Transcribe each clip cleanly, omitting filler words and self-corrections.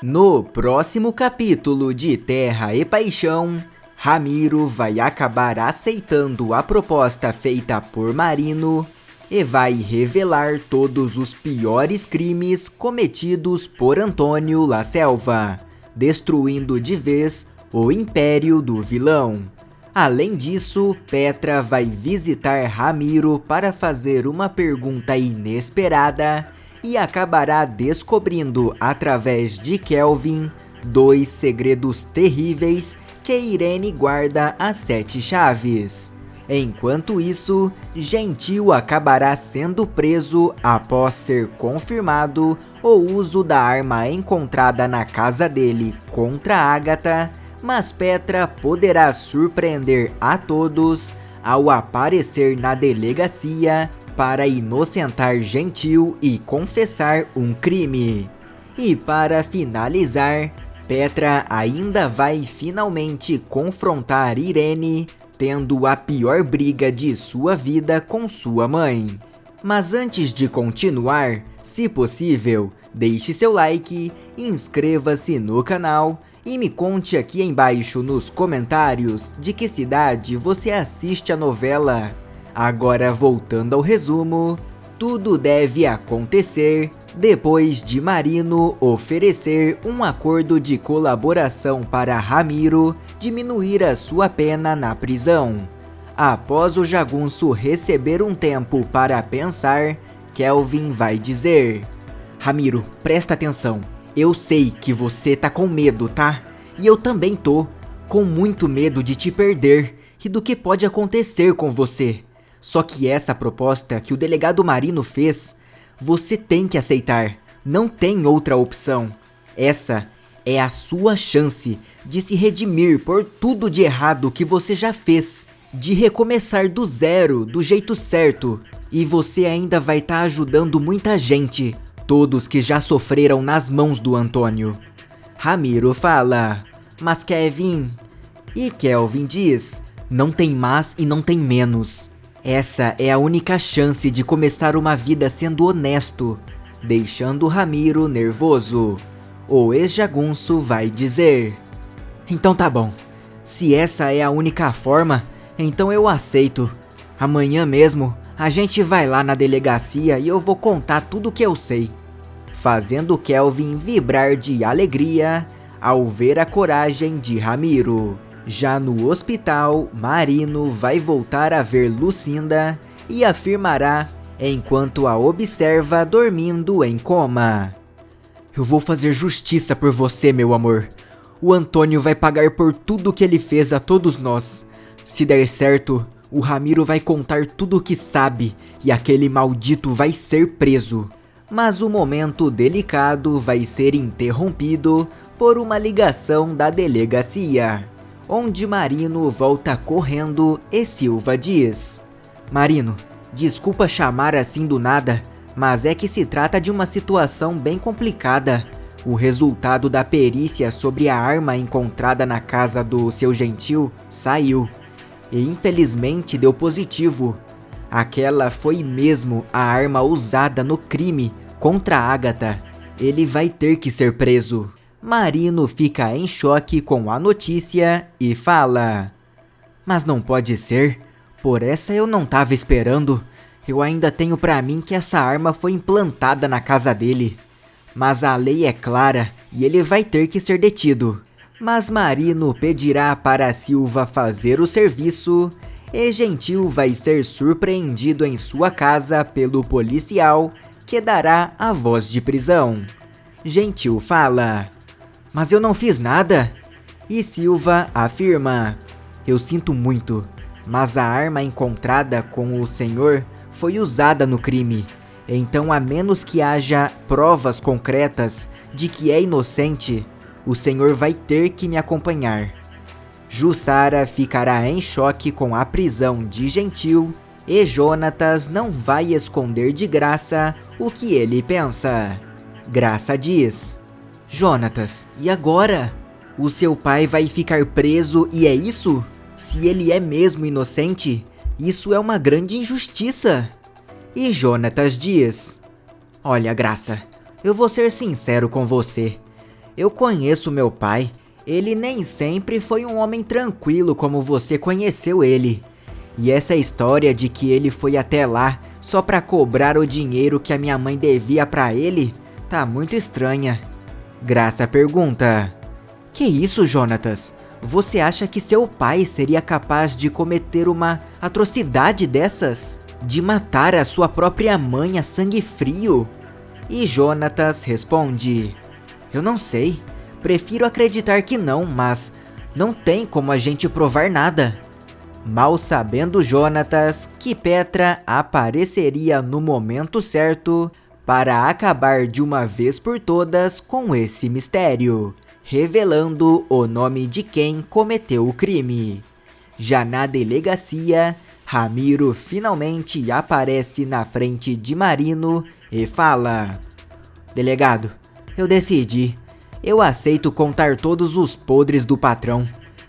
No próximo capítulo de Terra e Paixão, Ramiro vai acabar aceitando a proposta feita por Marino e vai revelar todos os piores crimes cometidos por Antônio La Selva, destruindo de vez o império do vilão. Além disso, Petra vai visitar Ramiro para fazer uma pergunta inesperada e acabará descobrindo através de Kelvin 2 segredos terríveis que Irene guarda às 7 chaves. Enquanto isso, Gentil acabará sendo preso após ser confirmado o uso da arma encontrada na casa dele contra Agatha, mas Petra poderá surpreender a todos ao aparecer na delegacia para inocentar Gentil e confessar um crime. E para finalizar, Petra ainda vai finalmente confrontar Irene, tendo a pior briga de sua vida com sua mãe. Mas antes de continuar, se possível, deixe seu like, inscreva-se no canal e me conte aqui embaixo nos comentários de que cidade você assiste a novela. Agora voltando ao resumo, tudo deve acontecer depois de Marino oferecer um acordo de colaboração para Ramiro diminuir a sua pena na prisão. Após o jagunço receber um tempo para pensar, Kelvin vai dizer: Ramiro, presta atenção, eu sei que você tá com medo, tá? E eu também tô, com muito medo de te perder e do que pode acontecer com você. Só que essa proposta que o delegado Marino fez, você tem que aceitar, não tem outra opção. Essa é a sua chance de se redimir por tudo de errado que você já fez, de recomeçar do zero, do jeito certo. E você ainda vai estar ajudando muita gente, todos que já sofreram nas mãos do Antônio. Ramiro fala: mas Kevin... E Kelvin diz: não tem mais e não tem menos. Essa é a única chance de começar uma vida sendo honesto, deixando Ramiro nervoso. O ex-jagunço vai dizer: então tá bom, se essa é a única forma, então eu aceito. Amanhã mesmo a gente vai lá na delegacia e eu vou contar tudo que eu sei. Fazendo Kelvin vibrar de alegria ao ver a coragem de Ramiro. Já no hospital, Marino vai voltar a ver Lucinda e afirmará, enquanto a observa dormindo em coma: eu vou fazer justiça por você, meu amor. O Antônio vai pagar por tudo que ele fez a todos nós. Se der certo, o Ramiro vai contar tudo o que sabe e aquele maldito vai ser preso. Mas o momento delicado vai ser interrompido por uma ligação da delegacia, onde Marino volta correndo e Silva diz: Marino, desculpa chamar assim do nada, mas é que se trata de uma situação bem complicada. O resultado da perícia sobre a arma encontrada na casa do seu Gentil saiu, e infelizmente deu positivo. Aquela foi mesmo a arma usada no crime contra Agatha. Ele vai ter que ser preso. Marino fica em choque com a notícia e fala: mas não pode ser, por essa eu não tava esperando. Eu ainda tenho pra mim que essa arma foi implantada na casa dele. Mas a lei é clara e ele vai ter que ser detido. Mas Marino pedirá para Silva fazer o serviço e Gentil vai ser surpreendido em sua casa pelo policial que dará a voz de prisão. Gentil fala: mas eu não fiz nada. E Silva afirma: eu sinto muito, mas a arma encontrada com o senhor foi usada no crime. Então, a menos que haja provas concretas de que é inocente, o senhor vai ter que me acompanhar. Jussara ficará em choque com a prisão de Gentil e Jonatas não vai esconder de Graça o que ele pensa. Graça diz: Jonatas, e agora? O seu pai vai ficar preso e é isso? Se ele é mesmo inocente, isso é uma grande injustiça. E Jonatas diz: olha, Graça, eu vou ser sincero com você. Eu conheço meu pai. Ele nem sempre foi um homem tranquilo como você conheceu ele. E essa história de que ele foi até lá só pra cobrar o dinheiro que a minha mãe devia pra ele, tá muito estranha. Graça pergunta: Que isso, Jonatas? Você acha que seu pai seria capaz de cometer uma atrocidade dessas? De matar a sua própria mãe a sangue frio? E Jonatas responde: Eu não sei. Prefiro acreditar que não, mas não tem como a gente provar nada. Mal sabendo Jonatas que Petra apareceria no momento certo para acabar de uma vez por todas com esse mistério, revelando o nome de quem cometeu o crime. Já na delegacia, Ramiro finalmente aparece na frente de Marino e fala: Delegado, eu decidi. Eu aceito contar todos os podres do patrão.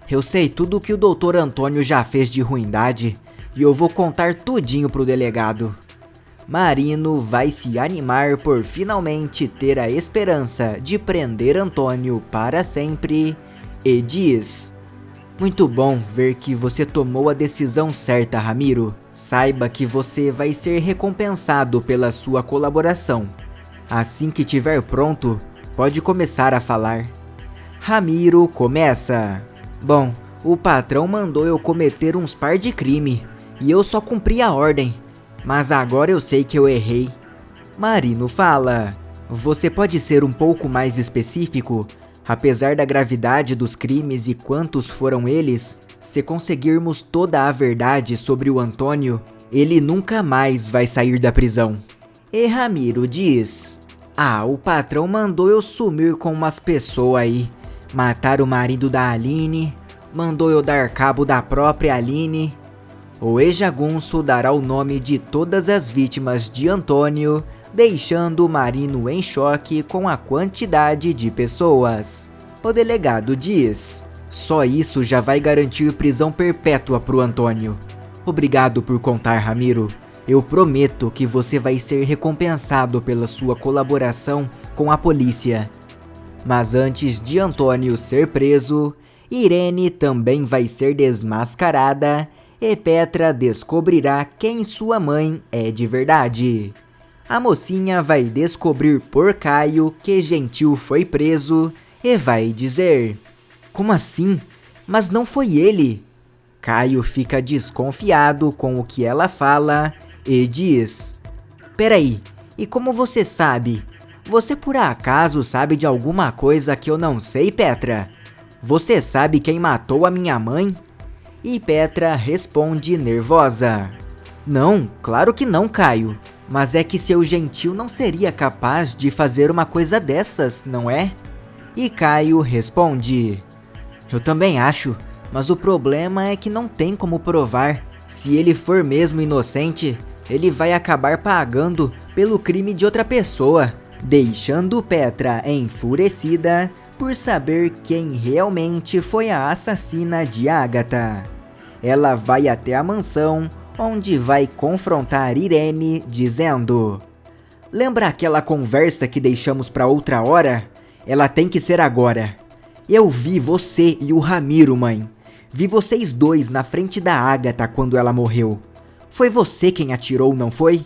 Eu sei tudo o que o Dr. Antônio já fez de ruindade e eu vou contar tudinho pro delegado. Marino vai se animar por finalmente ter a esperança de prender Antônio para sempre e diz: Muito bom ver que você tomou a decisão certa, Ramiro. Saiba que você vai ser recompensado pela sua colaboração. Assim que tiver pronto, pode começar a falar. Ramiro começa: Bom, o patrão mandou eu cometer uns par de crime e eu só cumpri a ordem, mas agora eu sei que eu errei. Marino fala: Você pode ser um pouco mais específico? Apesar da gravidade dos crimes e quantos foram eles, se conseguirmos toda a verdade sobre o Antônio, ele nunca mais vai sair da prisão. E Ramiro diz: O patrão mandou eu sumir com umas pessoas aí. Matar o marido da Aline, mandou eu dar cabo da própria Aline. O ex-jagunço dará o nome de todas as vítimas de Antônio, deixando o Marino em choque com a quantidade de pessoas. O delegado diz: Só isso já vai garantir prisão perpétua pro Antônio. Obrigado por contar, Ramiro. Eu prometo que você vai ser recompensado pela sua colaboração com a polícia. Mas antes de Antônio ser preso, Irene também vai ser desmascarada e Petra descobrirá quem sua mãe é de verdade. A mocinha vai descobrir por Caio que Gentil foi preso e vai dizer: Como assim? Mas não foi ele. Caio fica desconfiado com o que ela fala e diz: Peraí, e como você sabe? Você por acaso sabe de alguma coisa que eu não sei, Petra? Você sabe quem matou a minha mãe? E Petra responde nervosa: Não, claro que não, Caio. Mas é que seu Gentil não seria capaz de fazer uma coisa dessas, não é? E Caio responde: Eu também acho, mas o problema é que não tem como provar. Se ele for mesmo inocente, ele vai acabar pagando pelo crime de outra pessoa, deixando Petra enfurecida por saber quem realmente foi a assassina de Agatha. Ela vai até a mansão, onde vai confrontar Irene, dizendo: Lembra aquela conversa que deixamos para outra hora? Ela tem que ser agora. Eu vi você e o Ramiro, mãe. Vi vocês dois na frente da Agatha quando ela morreu. Foi você quem atirou, não foi?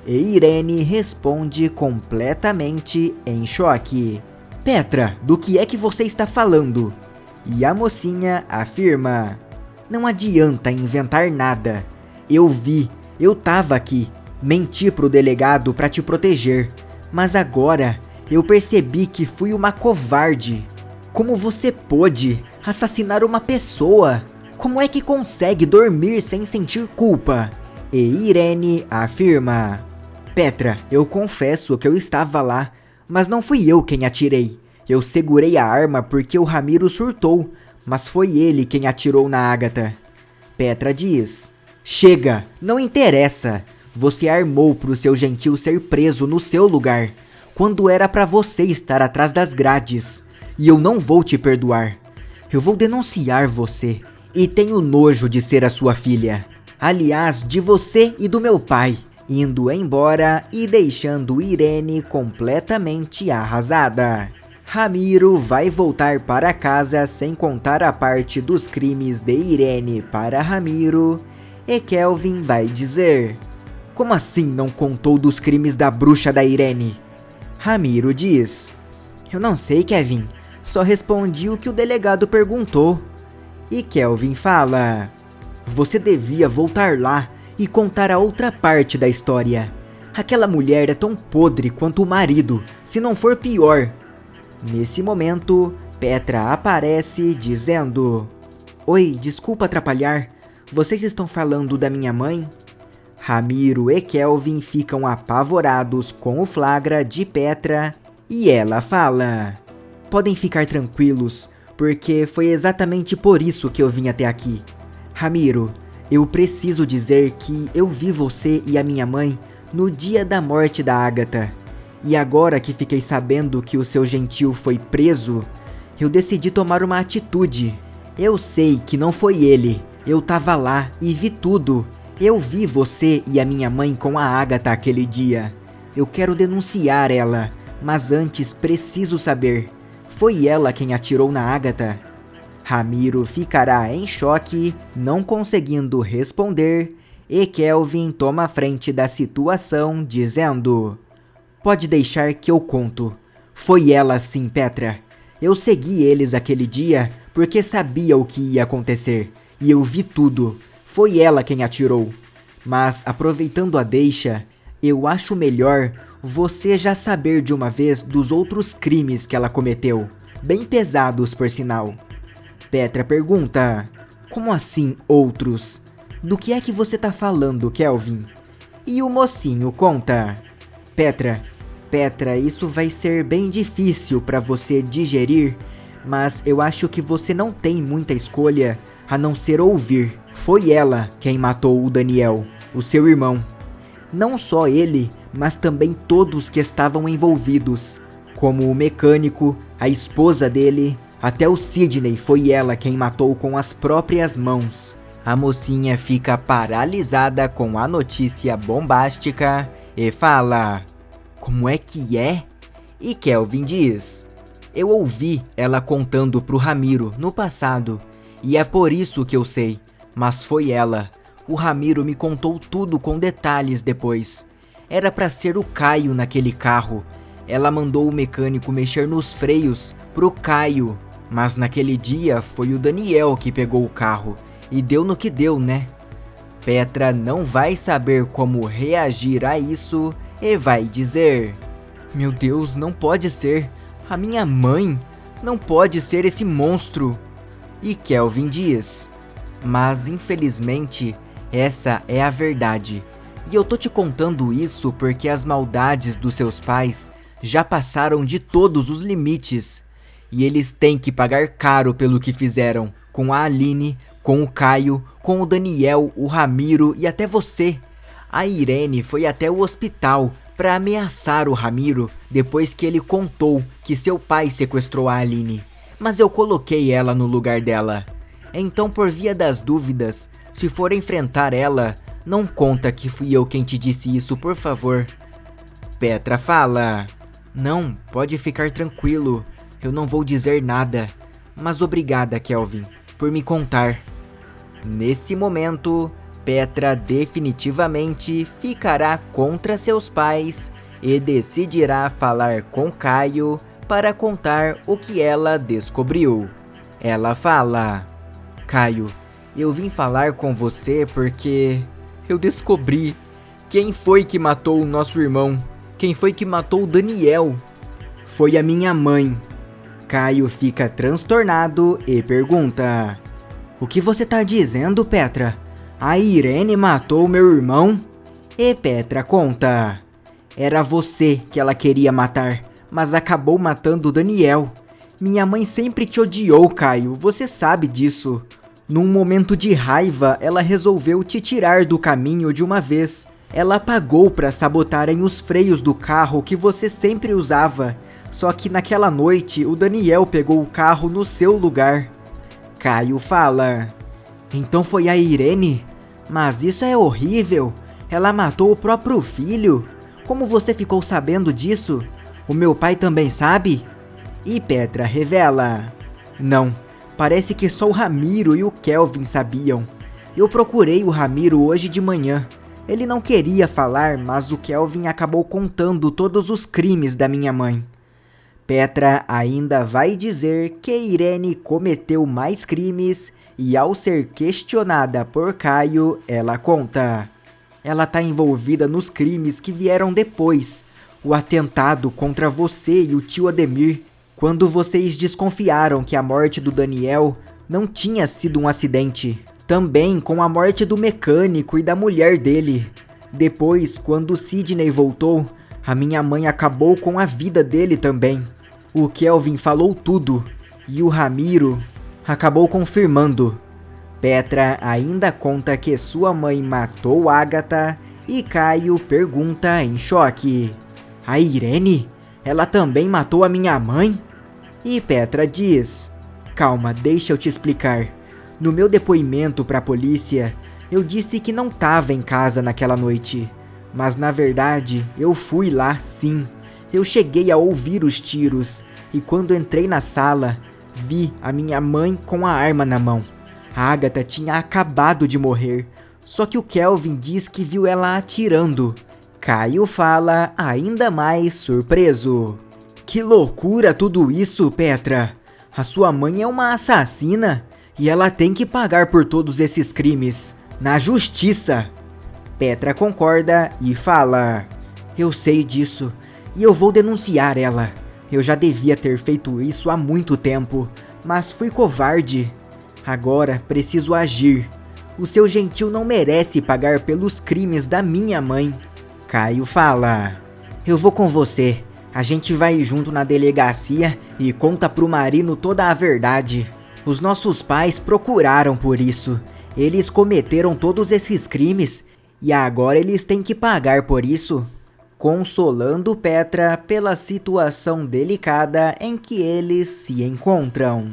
E Irene responde completamente em choque: Petra, do que é que você está falando? E a mocinha afirma: Não adianta inventar nada. Eu vi, eu tava aqui. Menti pro delegado pra te proteger. Mas agora eu percebi que fui uma covarde. Como você pôde assassinar uma pessoa? Como é que consegue dormir sem sentir culpa? E Irene afirma: Petra, eu confesso que eu estava lá, mas não fui eu quem atirei. Eu segurei a arma porque o Ramiro surtou, mas foi ele quem atirou na Agatha. Petra diz: Chega, não interessa. Você armou pro seu Gentil ser preso no seu lugar, quando era pra você estar atrás das grades. E eu não vou te perdoar. Eu vou denunciar você. E tenho nojo de ser a sua filha. Aliás, de você e do meu pai. Indo embora e deixando Irene completamente arrasada. Ramiro vai voltar para casa sem contar a parte dos crimes de Irene para Ramiro, e Kelvin vai dizer: como assim não contou dos crimes da bruxa da Irene? Ramiro diz: eu não sei, Kevin, só respondi o que o delegado perguntou. E Kelvin fala: você devia voltar lá e contar a outra parte da história. Aquela mulher é tão podre quanto o marido, se não for pior. Nesse momento, Petra aparece dizendo: oi, desculpa atrapalhar, vocês estão falando da minha mãe? Ramiro e Kelvin ficam apavorados com o flagra de Petra e ela fala: podem ficar tranquilos, porque foi exatamente por isso que eu vim até aqui. Ramiro, eu preciso dizer que eu vi você e a minha mãe no dia da morte da Agatha. E agora que fiquei sabendo que o seu gentil foi preso, eu decidi tomar uma atitude. Eu sei que não foi ele, eu tava lá e vi tudo. Eu vi você e a minha mãe com a Agatha aquele dia. Eu quero denunciar ela, mas antes preciso saber: foi ela quem atirou na Agatha? Ramiro ficará em choque, não conseguindo responder, e Kelvin toma a frente da situação, dizendo: pode deixar que eu conto. Foi ela sim, Petra. Eu segui eles aquele dia porque sabia o que ia acontecer, e eu vi tudo. Foi ela quem atirou. Mas, aproveitando a deixa, eu acho melhor você já saber de uma vez dos outros crimes que ela cometeu. Bem pesados, por sinal. Petra pergunta: como assim outros? Do que é que você tá falando, Kelvin? E o mocinho conta: Petra, isso vai ser bem difícil para você digerir, mas eu acho que você não tem muita escolha a não ser ouvir. Foi ela quem matou o Daniel, o seu irmão. Não só ele, mas também todos que estavam envolvidos, como o mecânico, a esposa dele, até o Sidney. Foi ela quem matou com as próprias mãos. A mocinha fica paralisada com a notícia bombástica e fala: como é que é? E Kelvin diz: eu ouvi ela contando pro Ramiro no passado, e é por isso que eu sei, mas foi ela. O Ramiro me contou tudo com detalhes depois. Era pra ser o Caio naquele carro. Ela mandou o mecânico mexer nos freios pro Caio, mas naquele dia foi o Daniel que pegou o carro, e deu no que deu, né? Petra não vai saber como reagir a isso e vai dizer: meu Deus, não pode ser. A minha mãe não pode ser esse monstro. E Kelvin diz: mas infelizmente essa é a verdade. E eu tô te contando isso porque as maldades dos seus pais já passaram de todos os limites. E eles têm que pagar caro pelo que fizeram com a Aline, com o Caio, com o Daniel, o Ramiro e até você. A Irene foi até o hospital para ameaçar o Ramiro depois que ele contou que seu pai sequestrou a Aline. Mas eu coloquei ela no lugar dela. Então, por via das dúvidas, se for enfrentar ela, não conta que fui eu quem te disse isso, por favor. Petra fala: não, pode ficar tranquilo, eu não vou dizer nada. Mas obrigada, Kelvin, por me contar. Nesse momento, Petra definitivamente ficará contra seus pais e decidirá falar com Caio para contar o que ela descobriu. Ela fala: Caio, eu vim falar com você porque eu descobri quem foi que matou o nosso irmão. Quem foi que matou o Daniel? Foi a minha mãe. Caio fica transtornado e pergunta: o que você tá dizendo, Petra? A Irene matou meu irmão? E Petra conta: era você que ela queria matar, mas acabou matando o Daniel. Minha mãe sempre te odiou, Caio, você sabe disso. Num momento de raiva, ela resolveu te tirar do caminho de uma vez. Ela pagou para sabotarem os freios do carro que você sempre usava. Só que naquela noite, o Daniel pegou o carro no seu lugar. Caio fala: então foi a Irene? Mas isso é horrível. Ela matou o próprio filho. Como você ficou sabendo disso? O meu pai também sabe? E Petra revela: não, parece que só o Ramiro e o Kelvin sabiam. Eu procurei o Ramiro hoje de manhã. Ele não queria falar, mas o Kelvin acabou contando todos os crimes da minha mãe. Petra ainda vai dizer que Irene cometeu mais crimes e, ao ser questionada por Caio, ela conta: ela tá envolvida nos crimes que vieram depois. O atentado contra você e o tio Ademir, quando vocês desconfiaram que a morte do Daniel não tinha sido um acidente. Também com a morte do mecânico e da mulher dele. Depois, quando Sidney voltou, a minha mãe acabou com a vida dele também. O Kelvin falou tudo e o Ramiro acabou confirmando. Petra ainda conta que sua mãe matou Agatha e Caio pergunta em choque: a Irene? Ela também matou a minha mãe? E Petra diz: calma, deixa eu te explicar. No meu depoimento para a polícia, eu disse que não estava em casa naquela noite. Mas na verdade, eu fui lá sim. Eu cheguei a ouvir os tiros e quando entrei na sala, vi a minha mãe com a arma na mão. A Agatha tinha acabado de morrer, só que o Kelvin diz que viu ela atirando. Caio fala ainda mais surpreso: que loucura tudo isso, Petra! A sua mãe é uma assassina e ela tem que pagar por todos esses crimes, na justiça. Petra concorda e fala: eu sei disso e eu vou denunciar ela. Eu já devia ter feito isso há muito tempo, mas fui covarde. Agora preciso agir. O seu gentil não merece pagar pelos crimes da minha mãe. Caio fala: eu vou com você. A gente vai junto na delegacia e conta pro Marino toda a verdade. Os nossos pais procuraram por isso. Eles cometeram todos esses crimes e agora eles têm que pagar por isso. Consolando Petra pela situação delicada em que eles se encontram.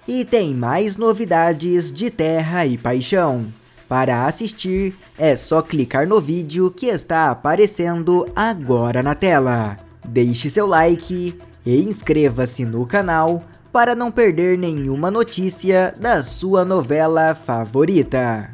E tem mais novidades de Terra e Paixão. Para assistir, é só clicar no vídeo que está aparecendo agora na tela. Deixe seu like e inscreva-se no canal para não perder nenhuma notícia da sua novela favorita.